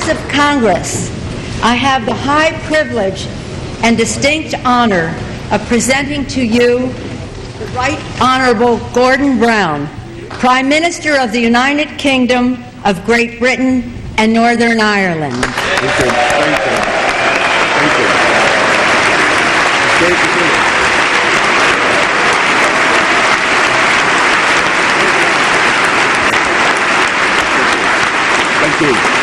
Members of Congress, I have the high privilege and distinct honor of presenting to you the Right Honorable Gordon Brown, Prime Minister of the United Kingdom of Great Britain and Northern Ireland. Thank you. Thank you. Thank you. Thank you. Thank you.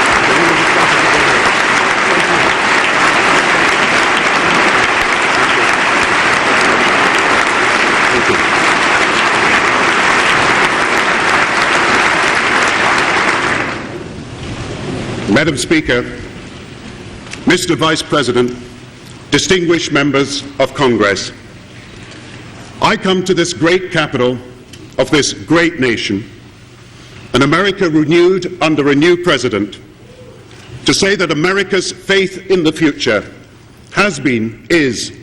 Madam Speaker, Mr. Vice President, distinguished members of Congress, I come to this great capital of this great nation, an America renewed under a new president, to say that America's faith in the future has been, is,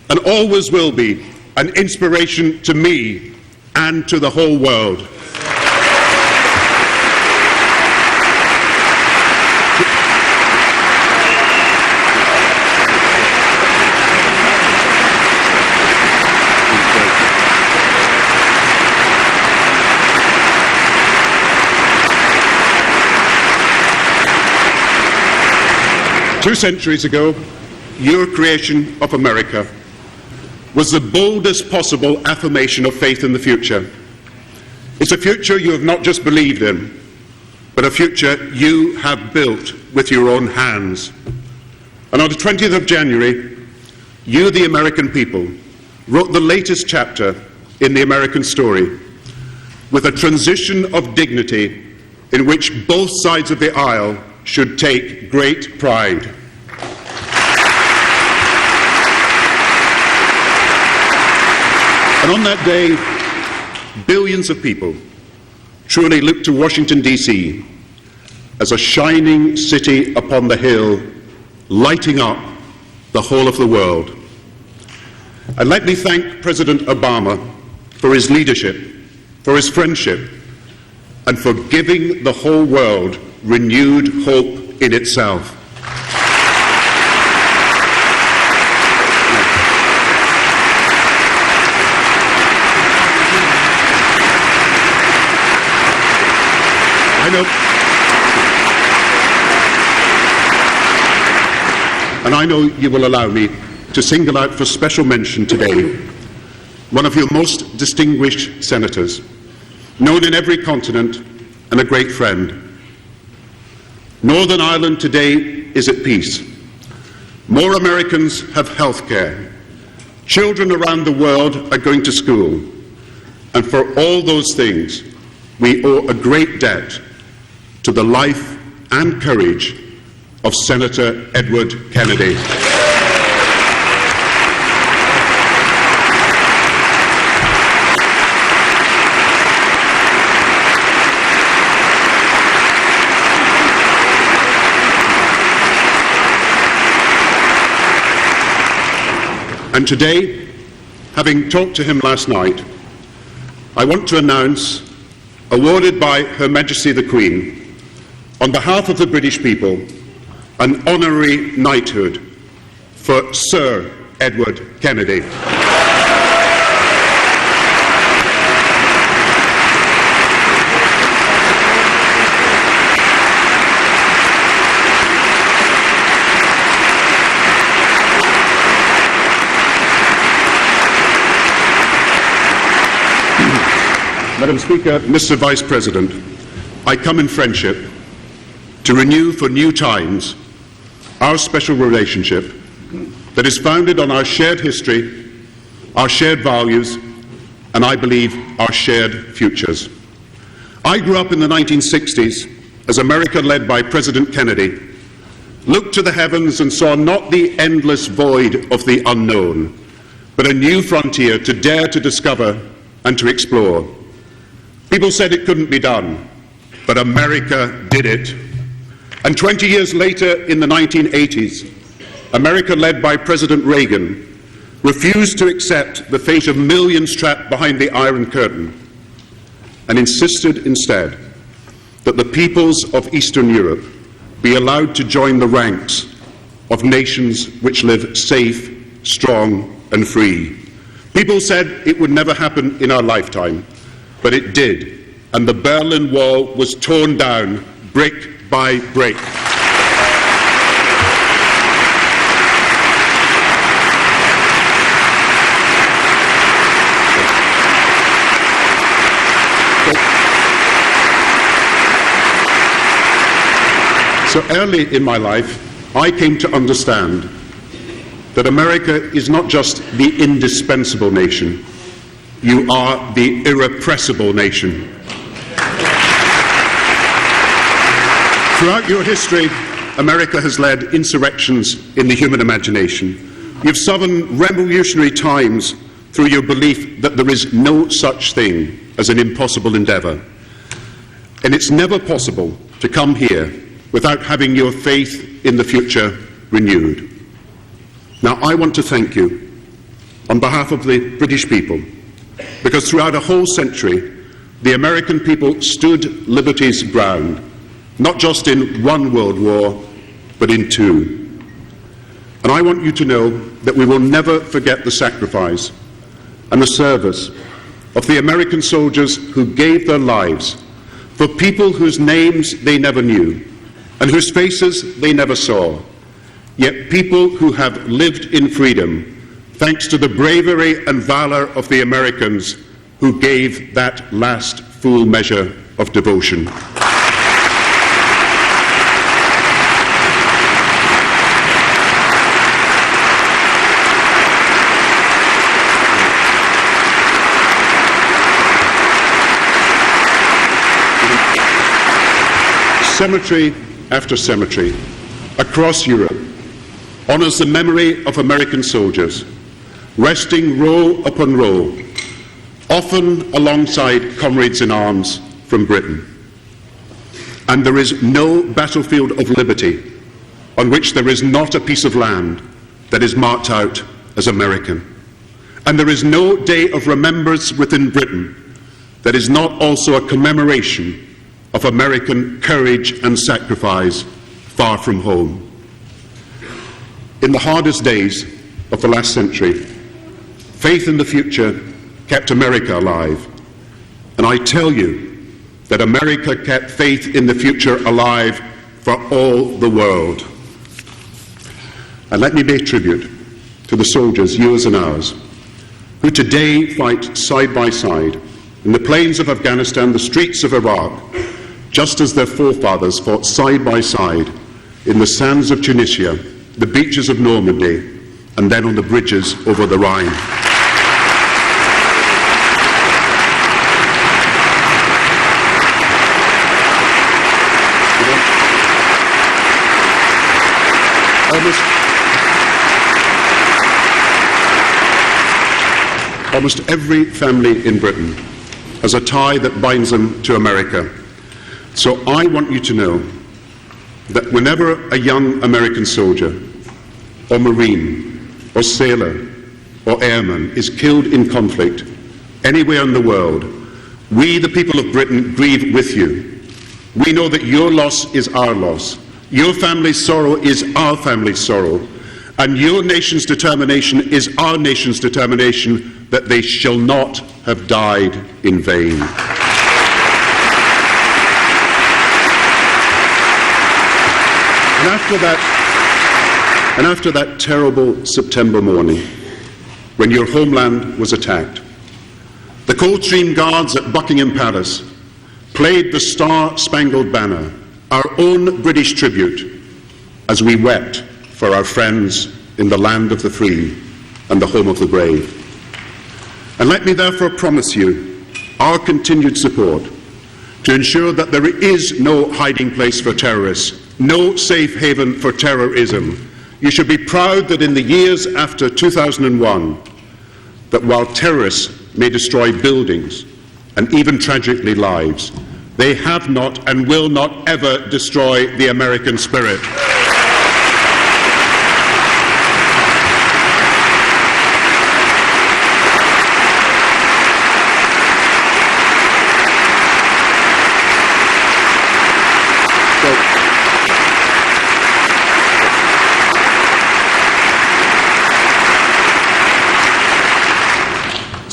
and always will be an inspiration to me and to the whole world. Two centuries ago, your creation of America was the boldest possible affirmation of faith in the future. It's a future you have not just believed in, but a future you have built with your own hands. And on the 20th of January, you, the American people, wrote the latest chapter in the American story with a transition of dignity in which both sides of the aisle should take great pride. And on that day, billions of people truly looked to Washington, D.C. as a shining city upon the hill, lighting up the whole of the world. And let me thank President Obama for his leadership, for his friendship, and for giving the whole world renewed hope in itself. I know you will allow me to single out for special mention today one of your most distinguished senators, known in every continent and a great friend. Northern Ireland today is at peace. More Americans have health care. Children around the world are going to school. And for all those things, we owe a great debt to the life and courage of Senator Edward Kennedy. And today, having talked to him last night, I want to announce, awarded by Her Majesty the Queen, on behalf of the British people, an honorary knighthood for Sir Edward Kennedy. Madam Speaker, Mr. Vice President, I come in friendship to renew for new times our special relationship that is founded on our shared history, our shared values, and I believe our shared futures. I grew up in the 1960s as America, led by President Kennedy, looked to the heavens and saw not the endless void of the unknown, but a new frontier to dare to discover and to explore. People said it couldn't be done, but America did it. And 20 years later, in the 1980s, America, led by President Reagan, refused to accept the fate of millions trapped behind the Iron Curtain and insisted instead that the peoples of Eastern Europe be allowed to join the ranks of nations which live safe, strong and free. People said it would never happen in our lifetime, but it did, and the Berlin Wall was torn down brick by brick. So early in my life, I came to understand that America is not just the indispensable nation, you are the irrepressible nation. Throughout your history, America has led insurrections in the human imagination. You've summoned revolutionary times through your belief that there is no such thing as an impossible endeavor. And it's never possible to come here without having your faith in the future renewed. Now, I want to thank you on behalf of the British people, because throughout a whole century, the American people stood liberty's ground, not just in one world war, but in two. And I want you to know that we will never forget the sacrifice and the service of the American soldiers who gave their lives for people whose names they never knew and whose faces they never saw, yet people who have lived in freedom thanks to the bravery and valor of the Americans who gave that last full measure of devotion. Cemetery after cemetery across Europe honors the memory of American soldiers, resting row upon row, often alongside comrades in arms from Britain. And there is no battlefield of liberty on which there is not a piece of land that is marked out as American. And there is no day of remembrance within Britain that is not also a commemoration of American courage and sacrifice far from home. In the hardest days of the last century, faith in the future kept America alive. And I tell you that America kept faith in the future alive for all the world. And let me pay tribute to the soldiers, yours and ours, who today fight side by side in the plains of Afghanistan, the streets of Iraq, just as their forefathers fought side by side in the sands of Tunisia, the beaches of Normandy, and then on the bridges over the Rhine. Almost every family in Britain has a tie that binds them to America. So I want you to know that whenever a young American soldier or Marine or sailor or airman is killed in conflict anywhere in the world, we, the people of Britain, grieve with you. We know that your loss is our loss. Your family's sorrow is our family's sorrow. And your nation's determination is our nation's determination that they shall not have died in vain. And after that terrible September morning, when your homeland was attacked, the Coldstream Guards at Buckingham Palace played the Star-Spangled Banner, our own British tribute, as we wept for our friends in the land of the free and the home of the brave. And let me therefore promise you our continued support to ensure that there is no hiding place for terrorists, no safe haven for terrorism. You should be proud that in the years after 2001, that while terrorists may destroy buildings and even tragically lives, they have not and will not ever destroy the American spirit.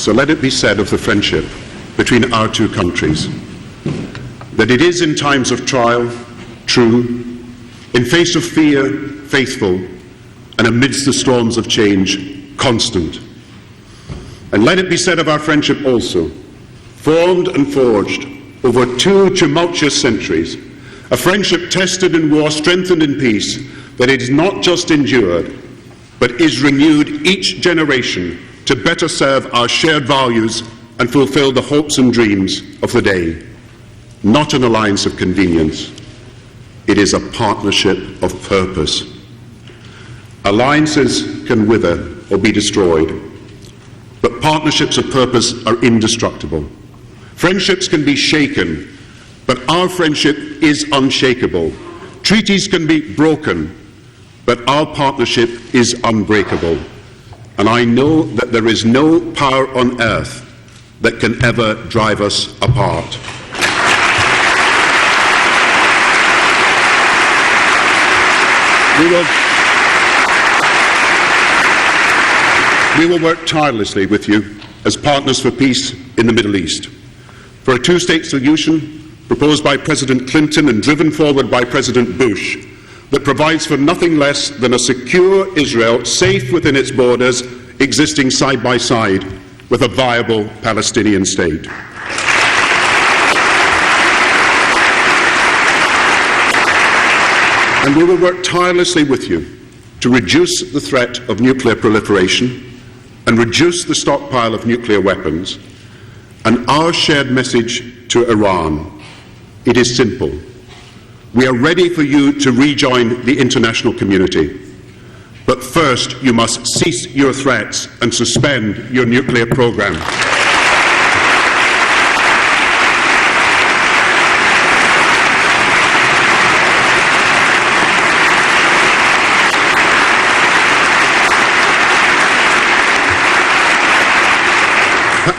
so let it be said of the friendship between our two countries, that it is in times of trial true, in face of fear faithful, and amidst the storms of change constant. And let it be said of our friendship also, formed and forged over 2 tumultuous centuries, a friendship tested in war, strengthened in peace, that it is not just endured, but is renewed each generation to better serve our shared values and fulfill the hopes and dreams of the day. Not an alliance of convenience. It is a partnership of purpose. Alliances can wither or be destroyed, but partnerships of purpose are indestructible. Friendships can be shaken, but our friendship is unshakable. Treaties can be broken, but our partnership is unbreakable. And I know that there is no power on earth that can ever drive us apart. We will work tirelessly with you as partners for peace in the Middle East, for a 2-state solution proposed by President Clinton and driven forward by President Bush that provides for nothing less than a secure Israel, safe within its borders, existing side by side with a viable Palestinian state. And we will work tirelessly with you to reduce the threat of nuclear proliferation and reduce the stockpile of nuclear weapons. And our shared message to Iran, it is simple. We are ready for you to rejoin the international community. But first, you must cease your threats and suspend your nuclear program.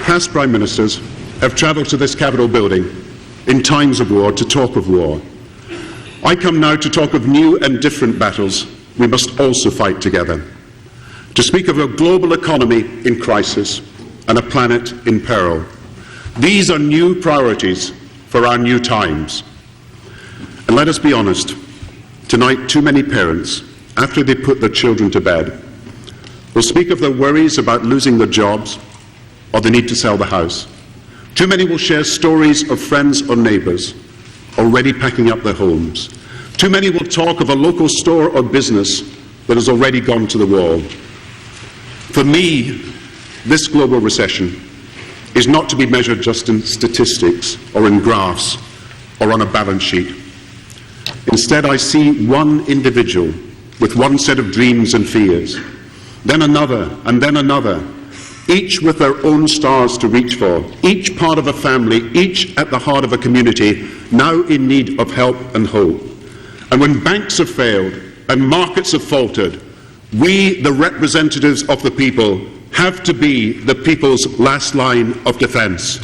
Past Prime Ministers have travelled to this Capitol building in times of war to talk of war. I come now to talk of new and different battles we must also fight together, to speak of a global economy in crisis and a planet in peril. These are new priorities for our new times. And let us be honest, tonight too many parents, after they put their children to bed, will speak of their worries about losing their jobs or the need to sell the house. Too many will share stories of friends or neighbours already packing up their homes. Too many will talk of a local store or business that has already gone to the wall. For me, this global recession is not to be measured just in statistics or in graphs or on a balance sheet. Instead, I see one individual with one set of dreams and fears, then another, and then another, each with their own stars to reach for, each part of a family, each at the heart of a community, now in need of help and hope. And when banks have failed and markets have faltered, we, the representatives of the people, have to be the people's last line of defence.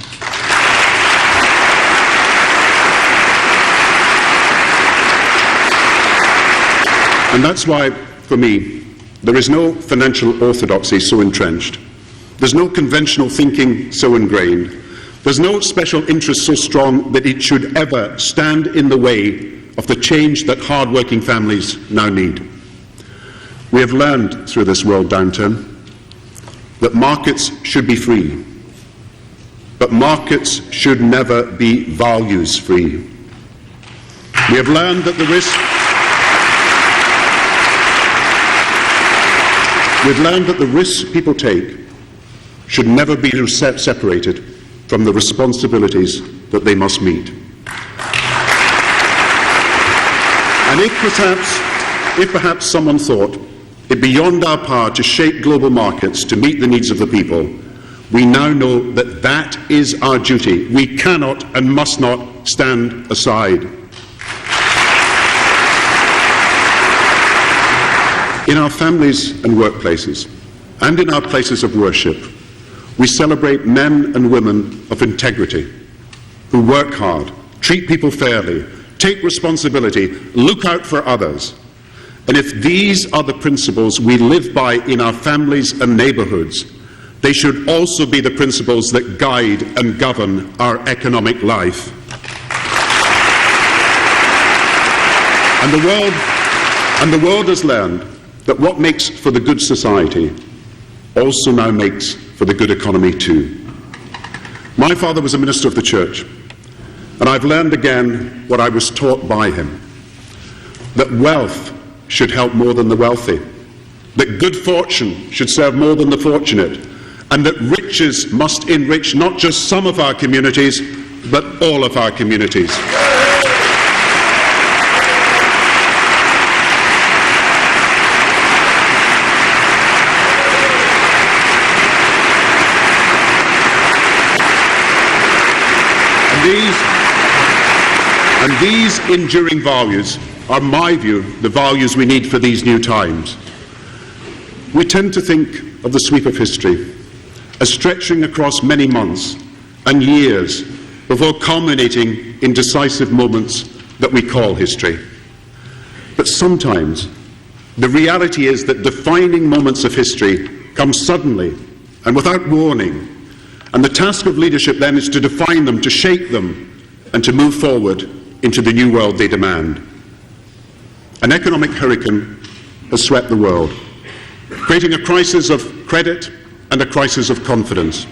And that's why, for me, there is no financial orthodoxy so entrenched. There's no conventional thinking so ingrained. There's no special interest so strong that it should ever stand in the way of the change that hard-working families now need. We have learned through this world downturn that markets should be free, but markets should never be values-free. We have learned that the risks people take should never be separated from the responsibilities that they must meet. And if perhaps someone thought it beyond our power to shape global markets to meet the needs of the people, we now know that that is our duty. We cannot and must not stand aside. In our families and workplaces, and in our places of worship, we celebrate men and women of integrity who work hard, treat people fairly, take responsibility, look out for others. And if these are the principles we live by in our families and neighbourhoods, They should also be the principles that guide and govern our economic life. And the world has learned that what makes for the good society also now makes for the good economy too. My father was a minister of the church, and I've learned again what I was taught by him, that wealth should help more than the wealthy, that good fortune should serve more than the fortunate, and that riches must enrich not just some of our communities, but all of our communities. And these enduring values are, my view, the values we need for these new times. We tend to think of the sweep of history as stretching across many months and years before culminating in decisive moments that we call history. But sometimes the reality is that defining moments of history come suddenly and without warning, and the task of leadership then is to define them, to shape them, and to move forward into the new world they demand. An economic hurricane has swept the world, creating a crisis of credit and a crisis of confidence.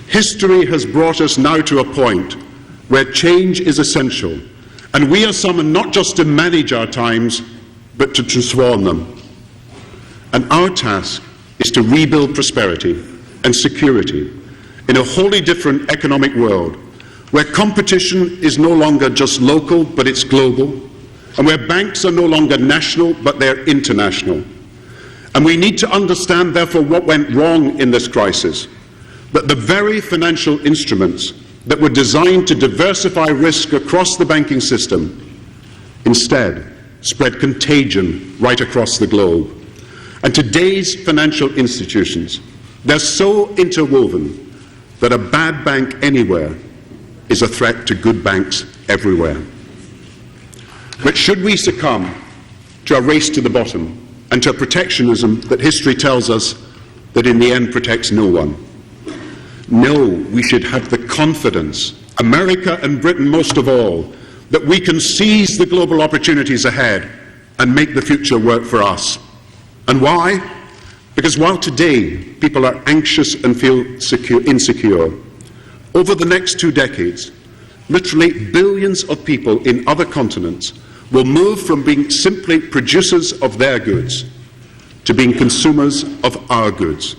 History has brought us now to a point where change is essential, and we are summoned not just to manage our times, but to transform them. And our task is to rebuild prosperity and security in a wholly different economic world, where competition is no longer just local, but it's global, and where banks are no longer national, but they're international. And we need to understand, therefore, what went wrong in this crisis, that the very financial instruments that were designed to diversify risk across the banking system instead spread contagion right across the globe. And today's financial institutions, they're so interwoven that a bad bank anywhere is a threat to good banks everywhere. But should we succumb to a race to the bottom and to a protectionism that history tells us that in the end protects no one? No, we should have the confidence, America and Britain most of all, that we can seize the global opportunities ahead and make the future work for us. And why? Because while today people are anxious and feel insecure, over the next 2 decades, literally billions of people in other continents will move from being simply producers of their goods to being consumers of our goods.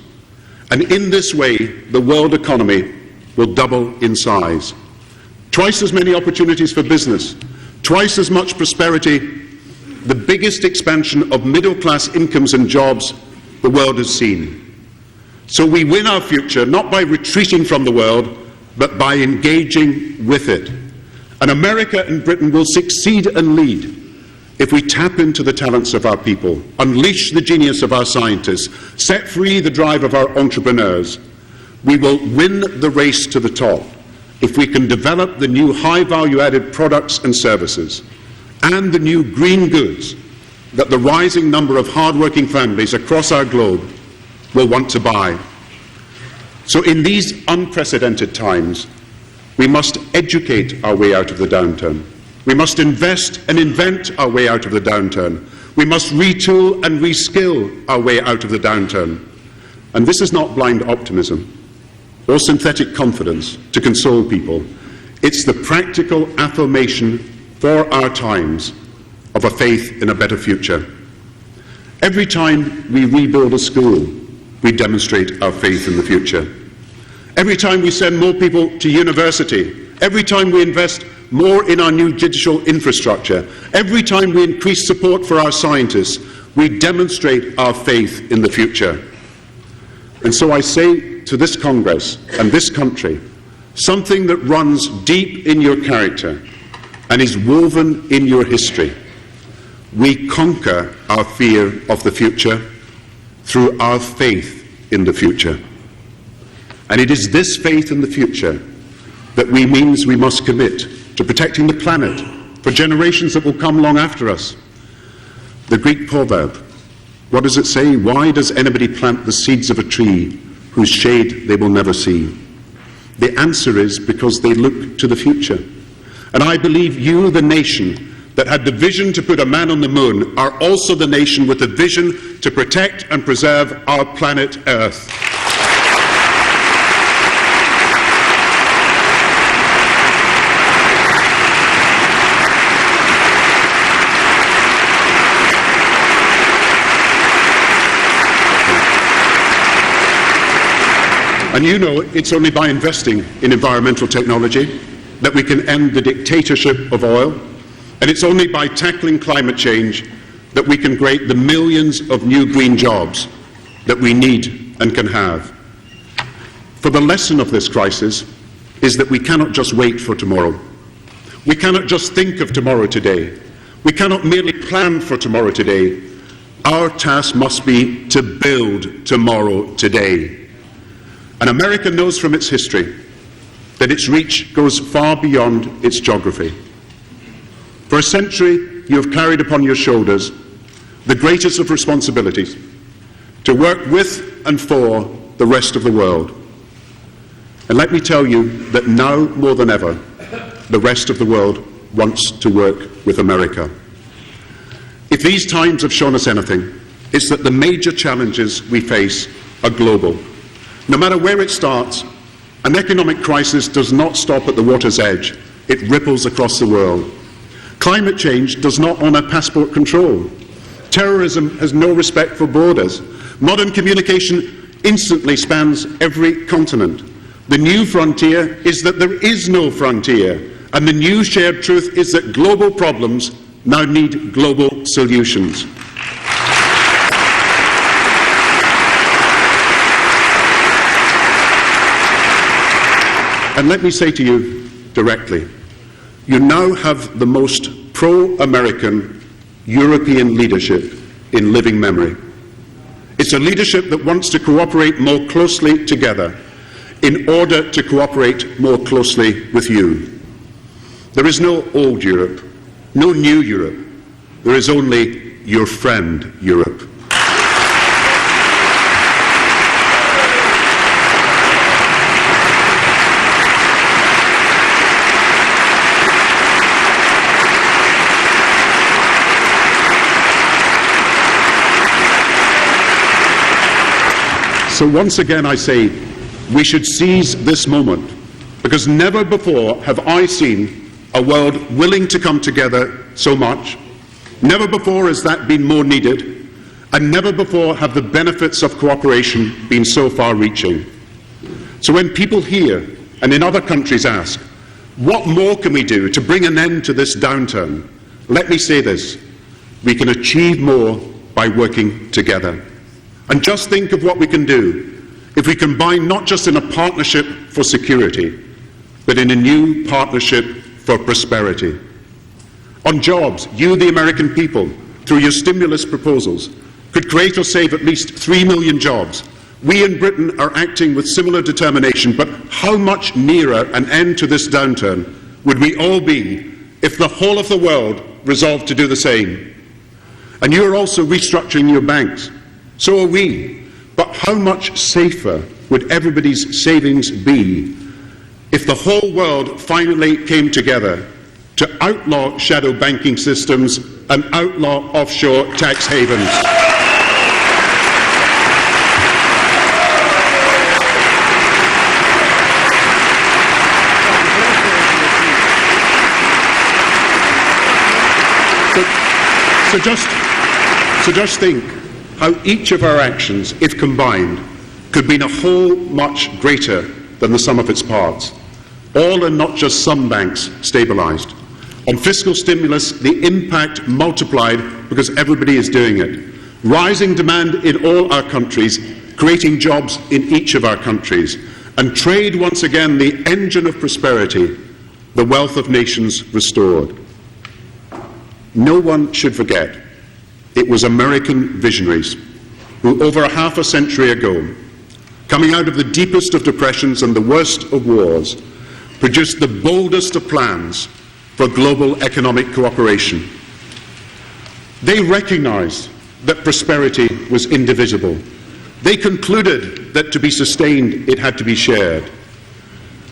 And in this way, the world economy will double in size. Twice as many opportunities for business, twice as much prosperity, the biggest expansion of middle-class incomes and jobs the world has seen. So we win our future not by retreating from the world, but by engaging with it. And America and Britain will succeed and lead if we tap into the talents of our people, unleash the genius of our scientists, set free the drive of our entrepreneurs. We will win the race to the top if we can develop the new high value-added products and services and the new green goods that the rising number of hard-working families across our globe will want to buy. So in these unprecedented times, we must educate our way out of the downturn. We must invest and invent our way out of the downturn. We must retool and reskill our way out of the downturn. And this is not blind optimism or synthetic confidence to console people. It's the practical affirmation for our times of a faith in a better future. Every time we rebuild a school, we demonstrate our faith in the future. Every time we send more people to university, every time we invest more in our new digital infrastructure, every time we increase support for our scientists, we demonstrate our faith in the future. And so I say to this Congress and this country, something that runs deep in your character and is woven in your history. We conquer our fear of the future through our faith in the future. And it is this faith in the future that means we must commit to protecting the planet for generations that will come long after us. The Greek proverb, what does it say? Why does anybody plant the seeds of a tree whose shade they will never see? The answer is because they look to the future. And I believe you, the nation that had the vision to put a man on the moon, are also the nation with the vision to protect and preserve our planet Earth. And you know it's only by investing in environmental technology that we can end the dictatorship of oil, and it's only by tackling climate change that we can create the millions of new green jobs that we need and can have. For the lesson of this crisis is that we cannot just wait for tomorrow. We cannot just think of tomorrow today. We cannot merely plan for tomorrow today. Our task must be to build tomorrow today. And America knows from its history that its reach goes far beyond its geography. For a century, you have carried upon your shoulders the greatest of responsibilities to work with and for the rest of the world. And let me tell you that now more than ever, the rest of the world wants to work with America. If these times have shown us anything, it's that the major challenges we face are global. No matter where it starts, an economic crisis does not stop at the water's edge. It ripples across the world. Climate change does not honour passport control. Terrorism has no respect for borders. Modern communication instantly spans every continent. The new frontier is that there is no frontier, and the new shared truth is that global problems now need global solutions. And let me say to you directly, you now have the most pro-American European leadership in living memory. It's a leadership that wants to cooperate more closely together in order to cooperate more closely with you. There is no old Europe, no new Europe. There is only your friend Europe. So once again I say, we should seize this moment, because never before have I seen a world willing to come together so much. Never before has that been more needed, and never before have the benefits of cooperation been so far-reaching. So when people here and in other countries ask, what more can we do to bring an end to this downturn? Let me say this, we can achieve more by working together. And just think of what we can do if we combine not just in a partnership for security, but in a new partnership for prosperity. On jobs, you, the American people, through your stimulus proposals, could create or save at least 3 million jobs. We in Britain are acting with similar determination, but how much nearer an end to this downturn would we all be if the whole of the world resolved to do the same? And you are also restructuring your banks. So are we. But how much safer would everybody's savings be if the whole world finally came together to outlaw shadow banking systems and outlaw offshore tax havens? So just think how each of our actions, if combined, could mean a whole much greater than the sum of its parts. All and not just some banks stabilised. On fiscal stimulus, the impact multiplied because everybody is doing it. Rising demand in all our countries, creating jobs in each of our countries. And trade, once again, the engine of prosperity, the wealth of nations restored. No one should forget, it was American visionaries who, over a half a century ago, coming out of the deepest of depressions and the worst of wars, produced the boldest of plans for global economic cooperation. They recognized that prosperity was indivisible. They concluded that to be sustained, it had to be shared.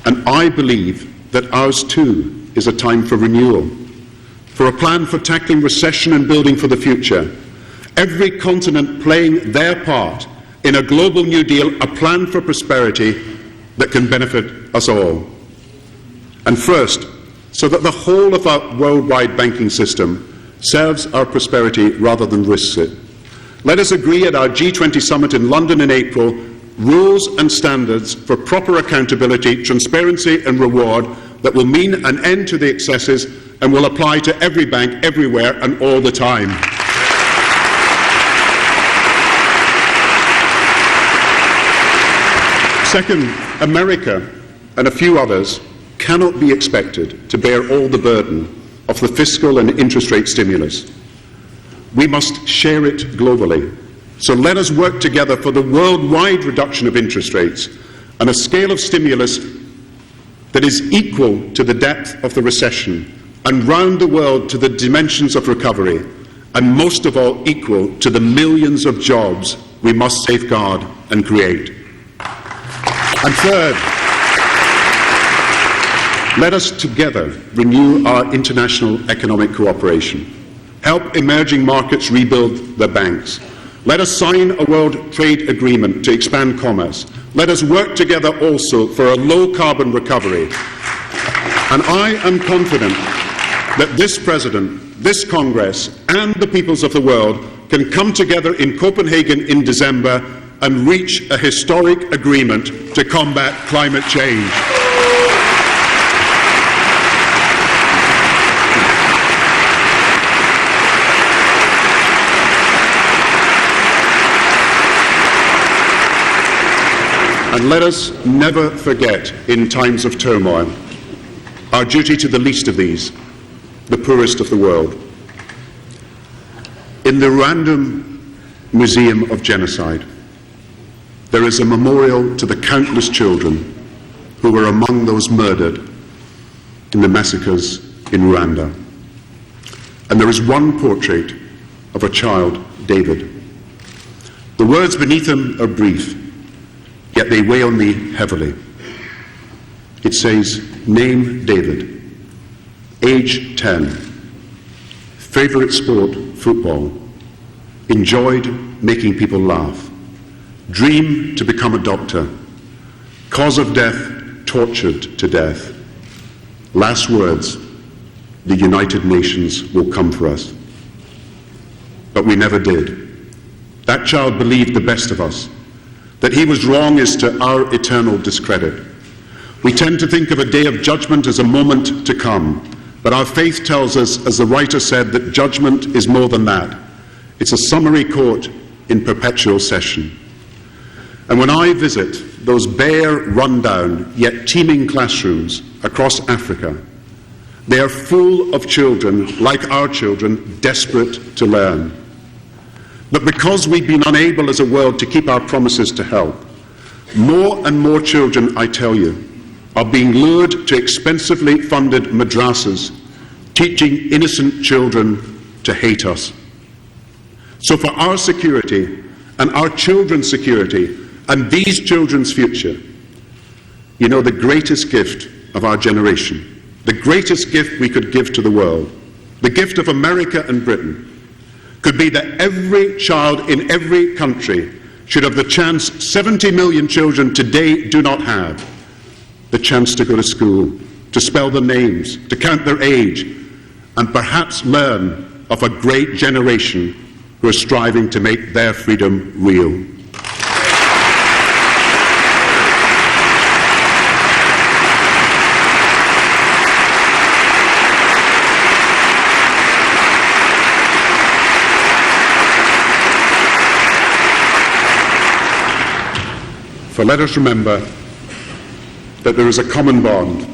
And I believe that ours too is a time for renewal, for a plan for tackling recession and building for the future. Every continent playing their part in a global New Deal, a plan for prosperity that can benefit us all. And first, so that the whole of our worldwide banking system serves our prosperity rather than risks it. Let us agree at our G20 summit in London in April rules and standards for proper accountability, transparency and reward that will mean an end to the excesses and will apply to every bank, everywhere and all the time. Second, America and a few others cannot be expected to bear all the burden of the fiscal and interest rate stimulus. We must share it globally. So let us work together for the worldwide reduction of interest rates and a scale of stimulus that is equal to the depth of the recession and round the world to the dimensions of recovery, and most of all equal to the millions of jobs we must safeguard and create. And third, let us together renew our international economic cooperation, help emerging markets rebuild their banks. Let us sign a world trade agreement to expand commerce. Let us work together also for a low-carbon recovery. And I am confident that this President, this Congress, and the peoples of the world can come together in Copenhagen in December and reach a historic agreement to combat climate change. And let us never forget, in times of turmoil, our duty to the least of these, the poorest of the world. In the Rwanda Museum of Genocide, there is a memorial to the countless children who were among those murdered in the massacres in Rwanda. And there is one portrait of a child, David. The words beneath him are brief, yet they weigh on me heavily. It says, name David, age 10, favorite sport, football, enjoyed making people laugh, dream to become a doctor, cause of death, tortured to death. Last words, the United Nations will come for us. But we never did. That child believed the best of us. That he was wrong is to our eternal discredit. We tend to think of a day of judgment as a moment to come, but our faith tells us, as the writer said, that judgment is more than that. It's a summary court in perpetual session. And when I visit those bare, rundown, yet teeming classrooms across Africa, they are full of children, like our children, desperate to learn. But because we've been unable as a world to keep our promises to help, more and more children, I tell you, are being lured to expensively funded madrasas, teaching innocent children to hate us. So for our security and our children's security and these children's future, you know, the greatest gift of our generation, the greatest gift we could give to the world, the gift of America and Britain, could be that every child in every country should have the chance 70 million children today do not have, the chance to go to school, to spell their names, to count their age, and perhaps learn of a great generation who are striving to make their freedom real. For let us remember that there is a common bond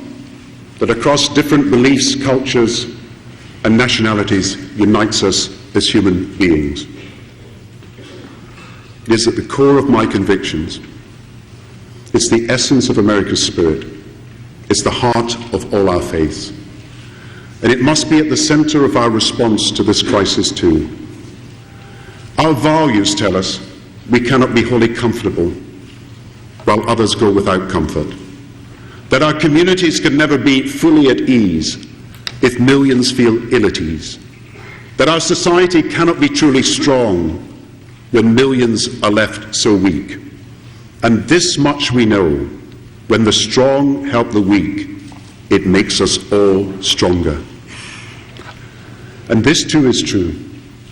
that across different beliefs, cultures, and nationalities unites us as human beings. It is at the core of my convictions. It's the essence of America's spirit. It's the heart of all our faiths. And it must be at the center of our response to this crisis too. Our values tell us we cannot be wholly comfortable while others go without comfort. That our communities can never be fully at ease if millions feel ill at ease. That our society cannot be truly strong when millions are left so weak. And this much we know: when the strong help the weak, it makes us all stronger. And this too is true.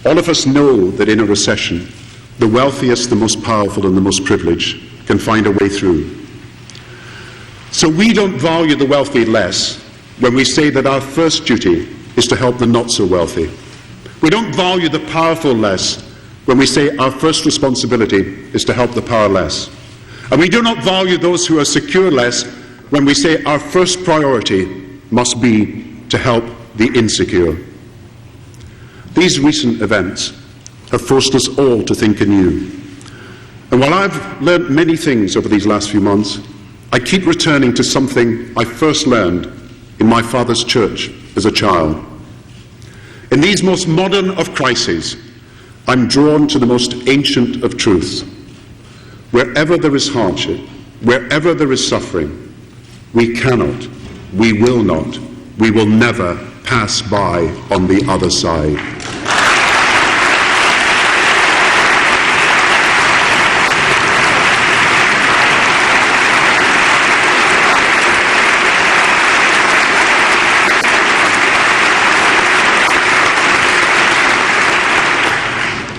All of us know that in a recession, the wealthiest, the most powerful, and the most privileged can find a way through. So we don't value the wealthy less when we say that our first duty is to help the not so wealthy. We don't value the powerful less when we say our first responsibility is to help the powerless. And we do not value those who are secure less when we say our first priority must be to help the insecure. These recent events have forced us all to think anew. And while I've learned many things over these last few months, I keep returning to something I first learned in my father's church as a child. In these most modern of crises, I'm drawn to the most ancient of truths. Wherever there is hardship, wherever there is suffering, we cannot, we will not, we will never pass by on the other side.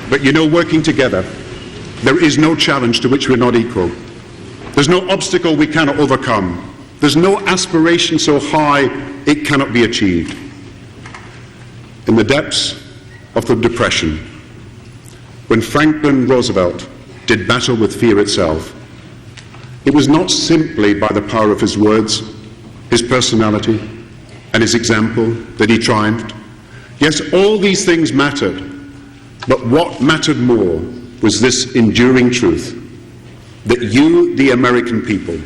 But you know, working together, there is no challenge to which we're not equal. There's no obstacle we cannot overcome. There's no aspiration so high it cannot be achieved. In the depths of the Depression, when Franklin Roosevelt did battle with fear itself, it was not simply by the power of his words, his personality, and his example that he triumphed. Yes, all these things mattered, but what mattered more was this enduring truth, that you, the American people,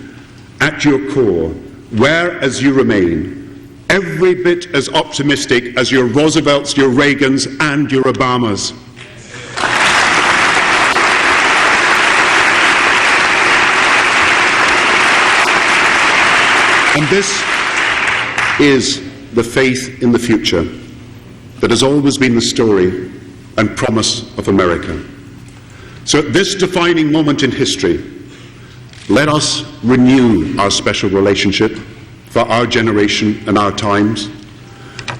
at your core, where as you remain, every bit as optimistic as your Roosevelts, your Reagans, and your Obamas. And this is the faith in the future that has always been the story and promise of America. So at this defining moment in history, let us renew our special relationship for our generation and our times.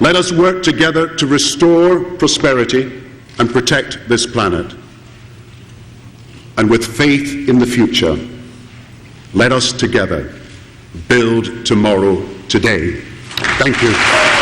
Let us work together to restore prosperity and protect this planet. And with faith in the future, let us together build tomorrow today. Thank you.